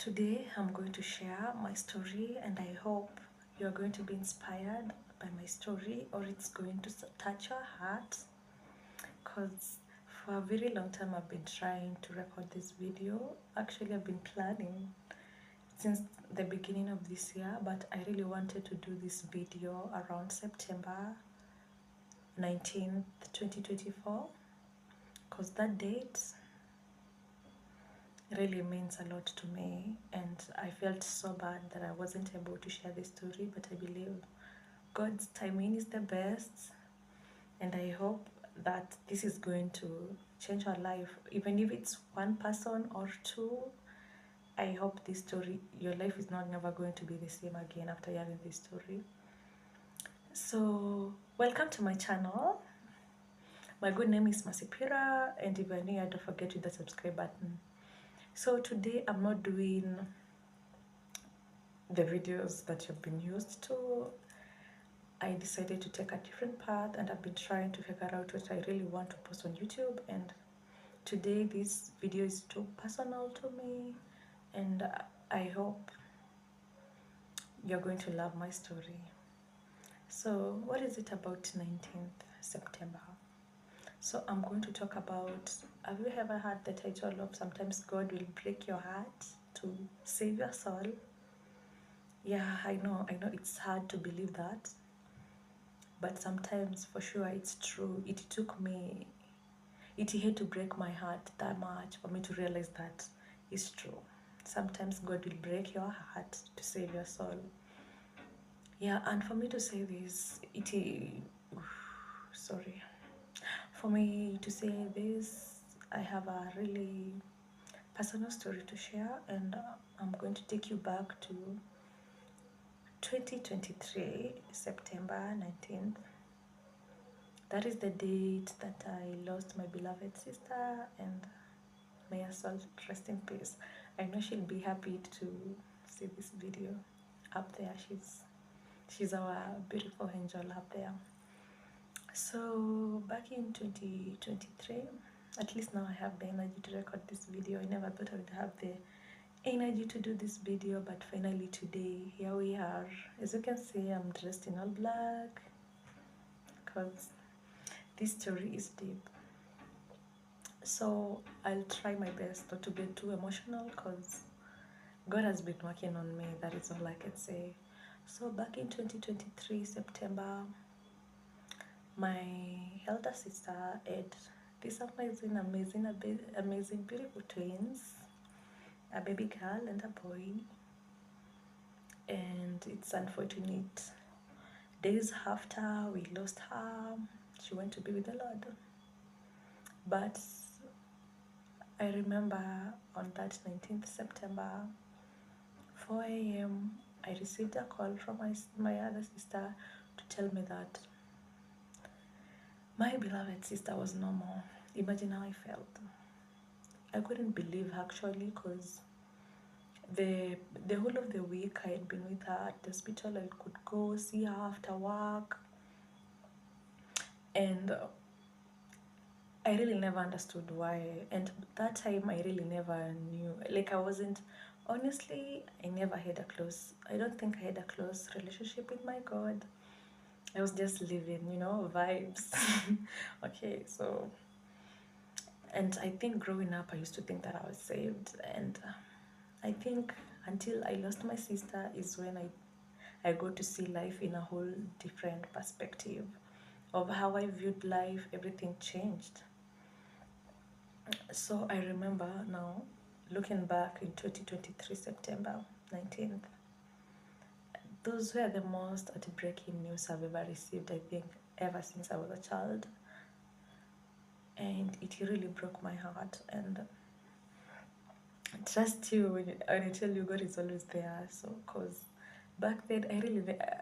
Today I'm going to share my story, and I hope you're going to be inspired by my story, or it's going to touch your heart, because for a very long time I've been trying to record this video. Actually, I've been planning since the beginning of this year, but I really wanted to do this video around September 19th, 2024, because that date really means a lot to me, and I felt so bad that I wasn't able to share this story, but I believe God's timing is the best, and I hope that this is going to change our life, even if it's one person or two. I hope this story, your life is not never going to be the same again after hearing this story. So welcome to my channel. My good name is Masipira, and if you're new, don't forget to hit the subscribe button. So today I'm not doing the videos that you've been used to. I decided to take a different path, and I've been trying to figure out what I really want to post on YouTube, and today this video is too personal to me, and I hope you're going to love my story. So what is it about 19th September? So I'm going to talk about, have you ever heard the title of Sometimes God Will Break Your Heart to Save Your Soul? Yeah, I know it's hard to believe that, but sometimes for sure it's true. It had to break my heart that much for me to realize that it's true. Sometimes God will break your heart to save your soul. Yeah, and for me to say this, for me to say this, I have a really personal story to share, and I'm going to take you back to 2023, September 19th. That is the date that I lost my beloved sister, and may her soul rest in peace. I know she'll be happy to see this video up there. She's our beautiful angel up there. So back in 2023, at least now I have the energy to record this video. I never thought I would have the energy to do this video, but finally today, here we are. As you can see, I'm dressed in all black because this story is deep. So I'll try my best not to get too emotional, because God has been working on me. That is all I can say. So back in 2023 September, my elder sister had these amazing beautiful twins, a baby girl and a boy. And it's unfortunate, days after we lost her, she went to be with the Lord. But I remember on that 19th September, 4 a.m., I received a call from my other sister to tell me that my beloved sister was no more. Imagine how I felt. I couldn't believe, actually, because the whole of the week I had been with her at the hospital. I could go see her after work, and I really never understood why. And that time I really never knew, like, honestly, I don't think I had a close relationship with my God. I was just living, vibes. Okay, so, and I think growing up I used to think that I was saved, and I think until I lost my sister is when I got to see life in a whole different perspective of how I viewed life. Everything changed. So I remember now, looking back in 2023 September 19th, those were the most heartbreaking news I've ever received, I think, ever since I was a child. And it really broke my heart. And trust you when I tell you, God is always there. So, because back then,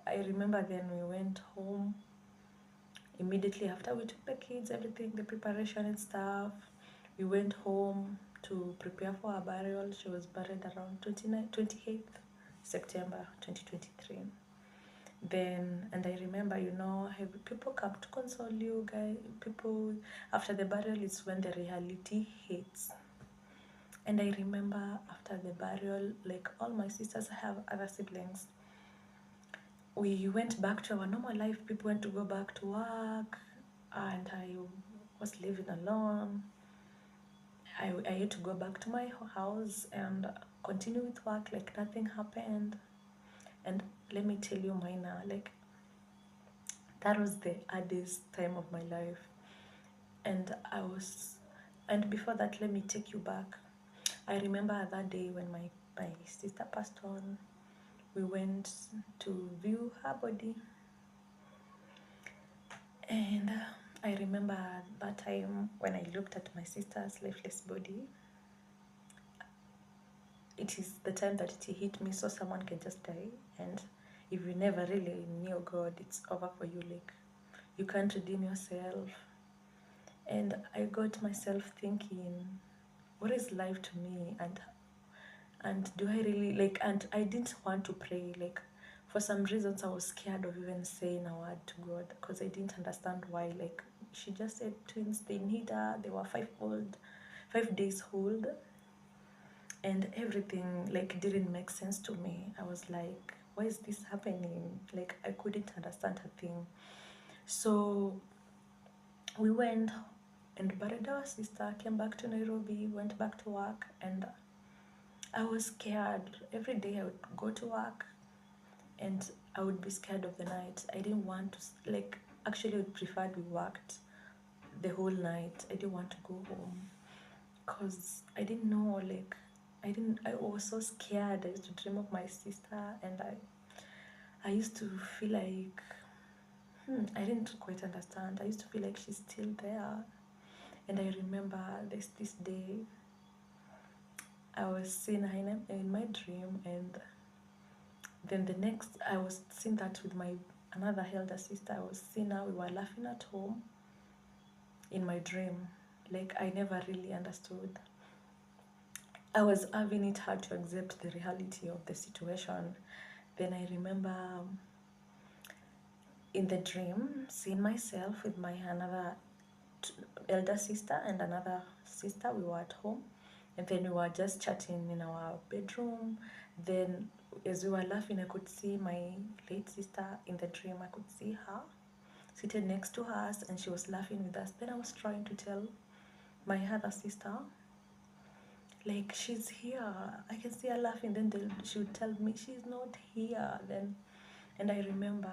I remember then we went home immediately after we took the kids, everything, the preparation and stuff. We went home to prepare for her burial. She was buried around 28th September 2023. Then, and I remember, people come to console you, guys. People, after the burial is when the reality hits. And I remember after the burial, like all my sisters, I have other siblings, we went back to our normal life. People went to go back to work, and I was living alone. I had to go back to my house and continue with work like nothing happened. And let me tell you, Maina, like that was the hardest time of my life. And and before that, let me take you back. I remember that day when my sister passed on. We went to view her body, and I remember that time when I looked at my sister's lifeless body. It is the time that it hit me, so someone can just die, and if you never really knew God, it's over for you. Like you can't redeem yourself. And I got myself thinking, what is life to me, and do I really like? And I didn't want to pray. Like for some reasons, I was scared of even saying a word to God because I didn't understand why. Like she just said twins, they need her. They were 5 days old, and everything like didn't make sense to me. I was like, why is this happening? Like I couldn't understand a thing. So we went and buried our sister, came back to Nairobi, went back to work, and I was scared. Every day I would go to work and I would be scared of the night. I didn't want to, like, actually I would prefer we worked the whole night. I didn't want to go home because I didn't know, like, I was so scared. I used to dream of my sister, and I used to feel like, I didn't quite understand. I used to feel like she's still there. And I remember this day, I was seeing her in my dream, and then the next, I was seeing that with my another elder sister. I was seeing her, we were laughing at home in my dream. Like, I never really understood. I was having it hard to accept the reality of the situation. Then I remember in the dream seeing myself with my another elder sister and another sister. We were at home, and then we were just chatting in our bedroom. Then as we were laughing, I could see my late sister in the dream. I could see her seated next to us, and she was laughing with us. Then I was trying to tell my other sister, like, she's here, I can see her laughing. Then she would tell me she's not here. Then, and I remember,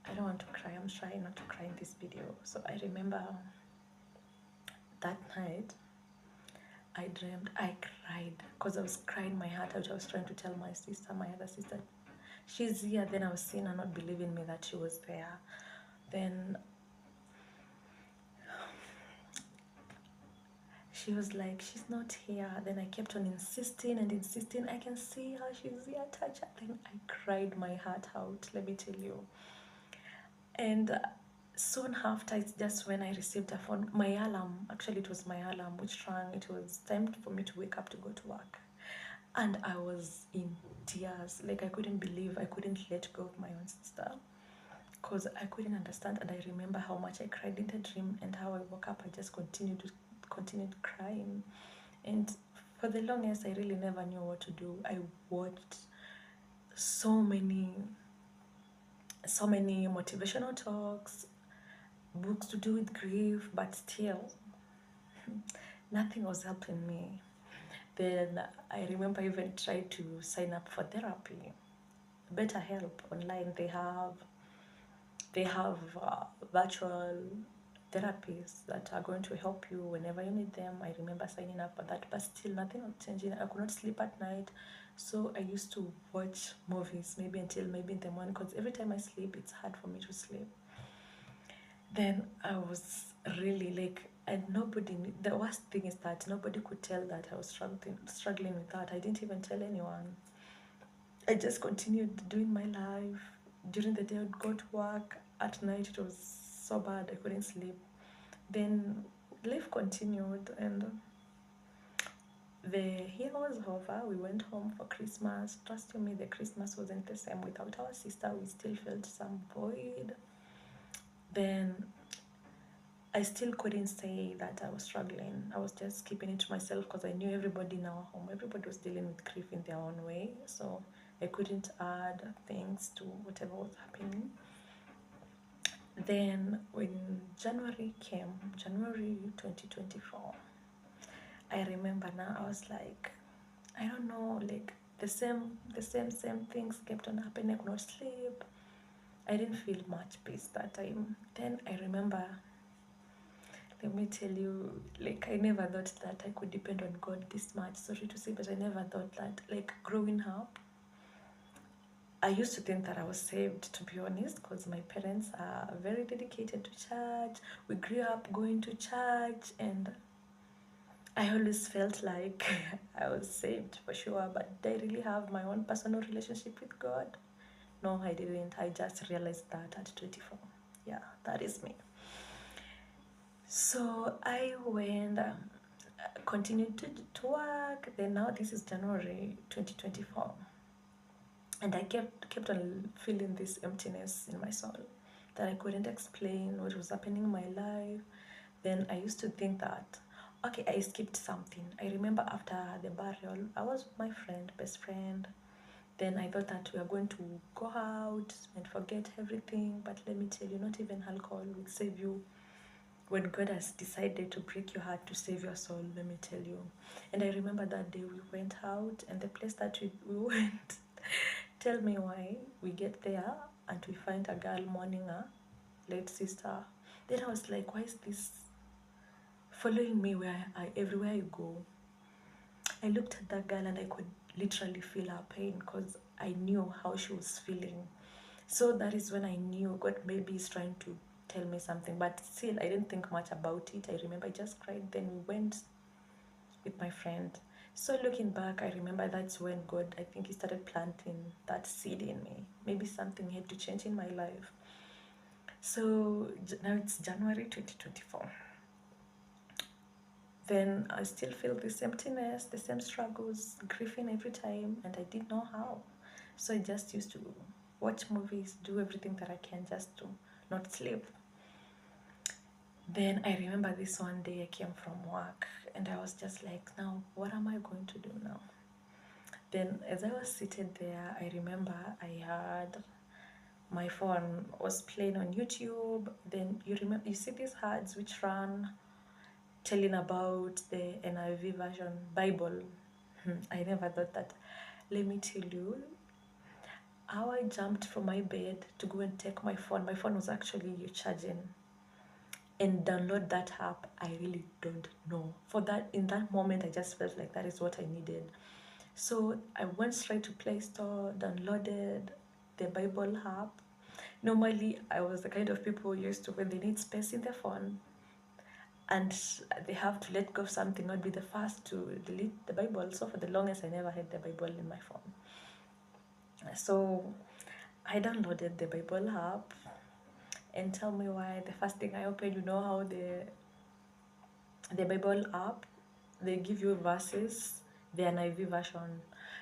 I don't want to cry, I'm trying not to cry in this video. So I remember that night I dreamed, I cried because I was crying my heart out. I was trying to tell my sister, my other sister, she's here. Then I was seeing her not believing me that she was there. Then she was like, she's not here. Then I kept on insisting and insisting, I can see her, she's here, touch her. Then I cried my heart out, let me tell you. And soon after, it's just when I received a phone, my alarm, actually it was my alarm which rang. It was time for me to wake up to go to work. And I was in tears. Like, I couldn't believe, I couldn't let go of my own sister because I couldn't understand. And I remember how much I cried in the dream, and how I woke up, I just continued crying. And for the longest, I really never knew what to do. I watched so many motivational talks, books to do with grief, but still nothing was helping me. Then I remember I even tried to sign up for therapy. BetterHelp online, they have virtual therapists that are going to help you whenever you need them. I remember signing up for that, but still nothing was changing. I could not sleep at night, so I used to watch movies maybe until maybe in the morning, because every time I sleep, it's hard for me to sleep. Then I was really like, and nobody, the worst thing is that nobody could tell that I was struggling with that. I didn't even tell anyone. I just continued doing my life. During the day, I would go to work. At night, it was so bad, I couldn't sleep. Then life continued, and the year was over. We went home for Christmas. Trust me, the Christmas wasn't the same without our sister. We still felt some void. Then I still couldn't say that I was struggling. I was just keeping it to myself because I knew everybody in our home, everybody was dealing with grief in their own way. So I couldn't add things to whatever was happening. Then when January came, January 2024, I remember now I was like, I don't know, like the same things kept on happening. I could not sleep. I didn't feel much peace that time. Then I remember, let me tell you, like I never thought that I could depend on God this much. Sorry to say, but I never thought that. Like growing up, I used to think that I was saved, to be honest, because my parents are very dedicated to church. We grew up going to church, and I always felt like I was saved for sure. But did I really have my own personal relationship with God? No, I didn't. I just realized that at 24. Yeah, that is me. So I went, continued to work. Then now this is January 2024. And I kept on feeling this emptiness in my soul that I couldn't explain what was happening in my life. Then I used to think that, okay, I skipped something. I remember after the burial, I was with my friend, best friend. Then I thought that we are going to go out and forget everything. But let me tell you, not even alcohol will save you. When God has decided to break your heart to save your soul, let me tell you. And I remember that day we went out, and the place that we went, tell me why we get there and we find a girl mourning her late sister. Then I was like, why is this following me everywhere I go? I looked at that girl and I could literally feel her pain because I knew how she was feeling. So that is when I knew God maybe is trying to tell me something, but still I didn't think much about it. I remember I just cried. Then we went with my friend. So looking back, I remember that's when God, I think he started planting that seed in me. Maybe something had to change in my life. So now it's January 2024. Then I still feel this emptiness, the same struggles, grieving every time, and I didn't know how. So I just used to watch movies, do everything that I can just to not sleep. Then I remember this one day I came from work and I was just like, now what am I going to do now? Then as I was seated there, I remember I had my phone was playing on YouTube. Then you see these ads which run telling about the NIV version Bible. I never thought that. Let me tell you how I jumped from my bed to go and take my phone. My phone was actually charging, and download that app. I really don't know. In that moment, I just felt like that is what I needed. So I went straight to Play Store, downloaded the Bible app. Normally, I was the kind of people who used to, when they need space in their phone and they have to let go of something, I'd be the first to delete the Bible. So for the longest, I never had the Bible in my phone. So I downloaded the Bible app, and tell me why the first thing I opened, you know how the Bible app, they give you verses, the NIV version.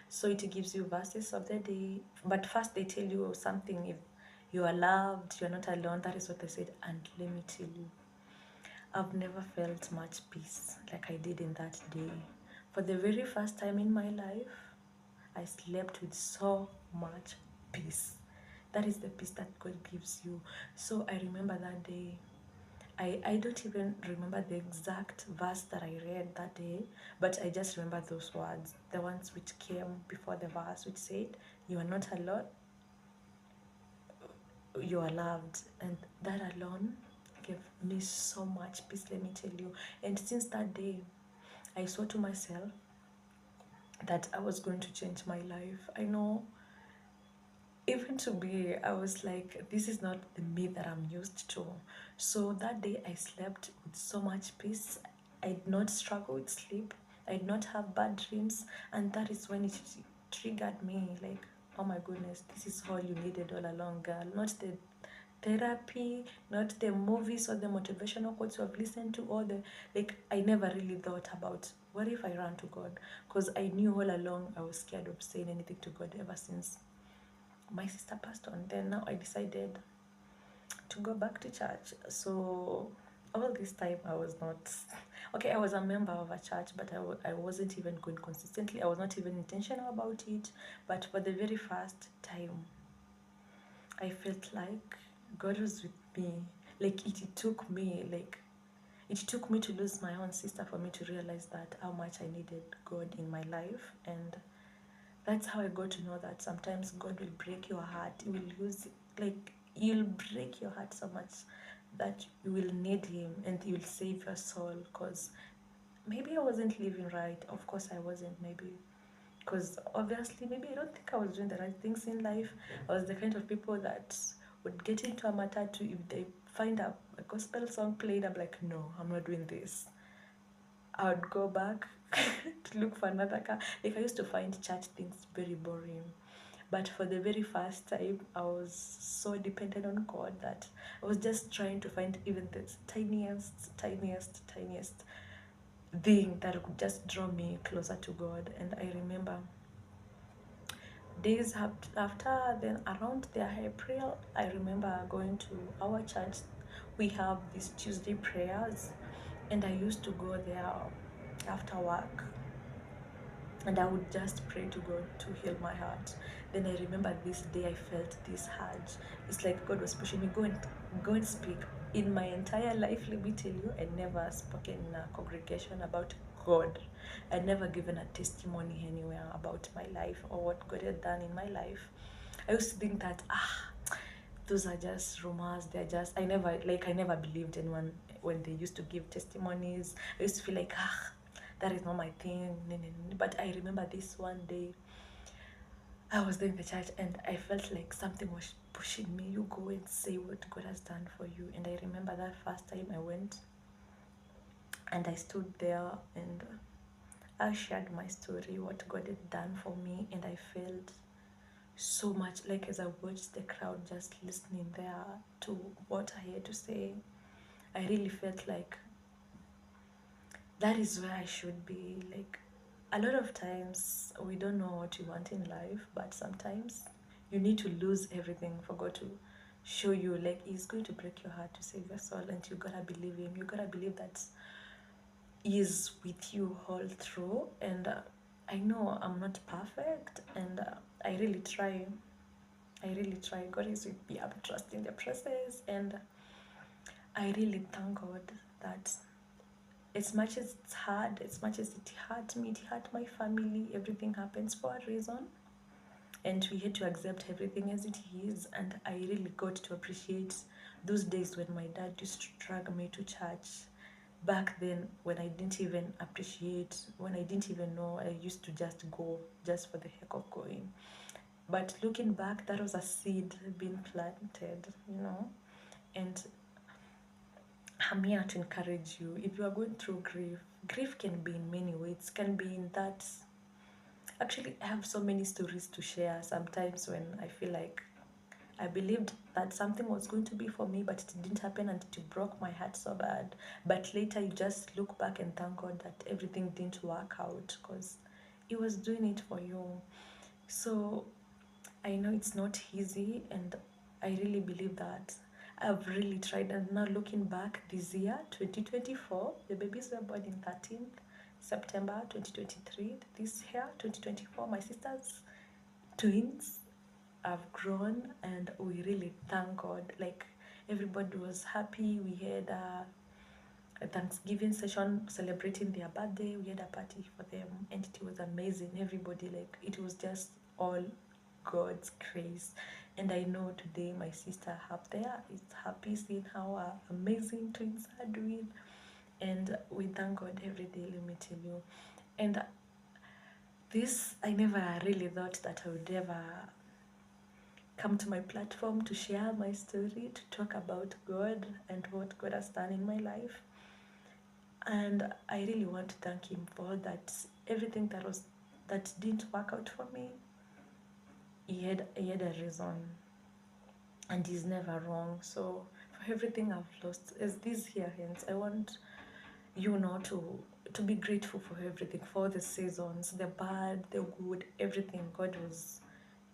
So it gives you verses of the day. But first they tell you something, if you are loved, you're not alone. That is what they said. And let me tell you, I've never felt much peace like I did in that day. For the very first time in my life, I slept with so much peace. That is the peace that God gives you. So I remember that day. I don't even remember the exact verse that I read that day, but I just remember those words, the ones which came before the verse, which said, you are not alone, you are loved. And that alone gave me so much peace, let me tell you. And since that day, I swore to myself that I was going to change my life. I know, even to be, I was like, this is not the me that I'm used to. So that day I slept with so much peace. I did not struggle with sleep. I did not have bad dreams. And that is when it triggered me, like, oh my goodness, this is all you needed all along, girl. Not the therapy, not the movies or the motivational quotes you have listened to, or the, like, I never really thought about what if I ran to God, because I knew all along I was scared of saying anything to God ever since my sister passed on. Then now I decided to go back to church. So all this time I was not okay. I was a member of a church, but I wasn't even going consistently. I was not even intentional about it. But for the very first time, I felt like God was with me. Like it took me to lose my own sister for me to realize that how much I needed God in my life. And that's how I got to know that sometimes God will break your heart. He will use, like, he'll break your heart so much that you will need him and he will save your soul. Because maybe I wasn't living right. Of course I wasn't, maybe. Because obviously, maybe I don't think I was doing the right things in life. I was the kind of people that would get into a matatu if they find a gospel song played. I'm like, no, I'm not doing this. I would go back to look for another car. Like, I used to find church things very boring. But for the very first time, I was so dependent on God that I was just trying to find even the tiniest thing that could just draw me closer to God. And I remember days after, then around the April, I remember going to our church. We have these Tuesday prayers, and I used to go there after work, and I would just pray to God to heal my heart. Then I remember this day I felt this urge. It's like God was pushing me, go and speak. In my entire life, let me tell you, I never spoken in a congregation about God. I'd never given a testimony anywhere about my life or what God had done in my life. I used to think that those are just rumors. They're just I never believed anyone when they used to give testimonies. I used to feel like that is not my thing. But I remember this one day I was there in the church and I felt like something was pushing me. You go and say what God has done for you. And I remember that first time I went and I stood there and I shared my story, what God had done for me, and I felt so much like as I watched the crowd just listening there to what I had to say, I really felt like that is where I should be. Like, a lot of times we don't know what we want in life, but sometimes you need to lose everything for God to show you. Like, he's going to break your heart to save your soul, and you gotta believe him. You gotta believe that he is with you all through. And I know I'm not perfect, and I really try. God is with me. I'm trusting the process, and I really thank God that as much as it's hard, as much as it hurt me, it hurt my family, everything happens for a reason. And we had to accept everything as it is. And I really got to appreciate those days when my dad used to drag me to church. Back then, when I didn't even appreciate, when I didn't even know, I used to just go just for the heck of going. But looking back, that was a seed being planted, And I'm here to encourage you. If you are going through grief can be in many ways. Can be in that. Actually, I have so many stories to share. Sometimes when I feel like I believed that something was going to be for me, but it didn't happen, and it broke my heart so bad. But later, you just look back and thank God that everything didn't work out because He was doing it for you. So I know it's not easy, and I really believe that I've really tried. And now looking back this year, 2024, the babies were born in 13th September 2023. This year, 2024, my sister's twins have grown, and we really thank God. Like, everybody was happy. We had a Thanksgiving session celebrating their birthday. We had a party for them, and it was amazing. Everybody, like, it was just all God's grace. And I know today my sister up there is happy seeing how our amazing twins are doing. And we thank God every day, let me tell you. And this, I never really thought that I would ever come to my platform to share my story, to talk about God and what God has done in my life. And I really want to thank him for that. Everything that didn't work out for me, he had a reason, and he's never wrong. So for everything I've lost, as this here ends, I want you know to be grateful for everything, for the seasons, the bad, the good, everything. God was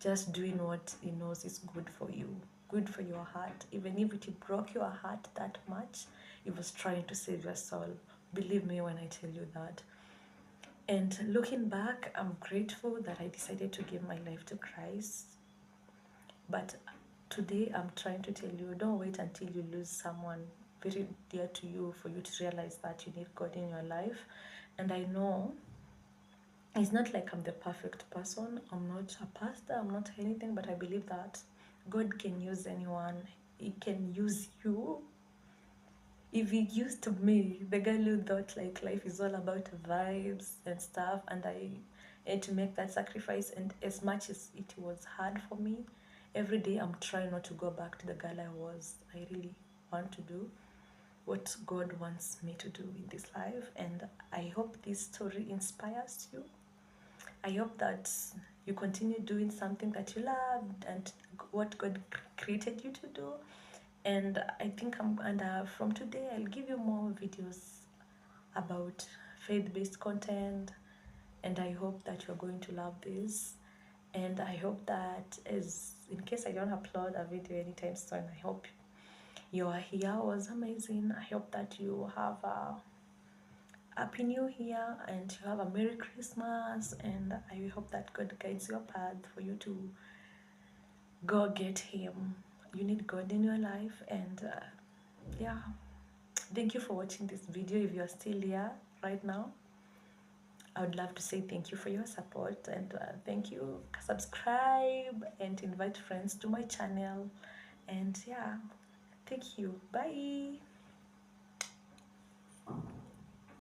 just doing what he knows is good for you, good for your heart. Even if it broke your heart that much, He was trying to save your soul. Believe me when I tell you that. And looking back, I'm grateful that I decided to give my life to Christ. But today I'm trying to tell you, don't wait until you lose someone very dear to you for you to realize that you need God in your life. And I know it's not like I'm the perfect person. I'm not a pastor, I'm not anything, but I believe that God can use anyone. He can use you. If he used me, the girl who thought like life is all about vibes and stuff, and I had to make that sacrifice, and as much as it was hard for me, every day I'm trying not to go back to the girl I was. I really want to do what God wants me to do in this life, and I hope this story inspires you. I hope that you continue doing something that you love and what God created you to do. And I think from today I'll give you more videos about faith-based content, and I hope that you're going to love this. And I hope that, as in case I don't upload a video anytime soon, I hope your year was amazing. I hope that you have a happy new year and you have a Merry Christmas, and I hope that God guides your path for you to go get him. You need God in your life, and yeah, thank you for watching this video. If you are still here right now, I would love to say thank you for your support, and thank you. Subscribe and invite friends to my channel, and yeah, thank you. Bye.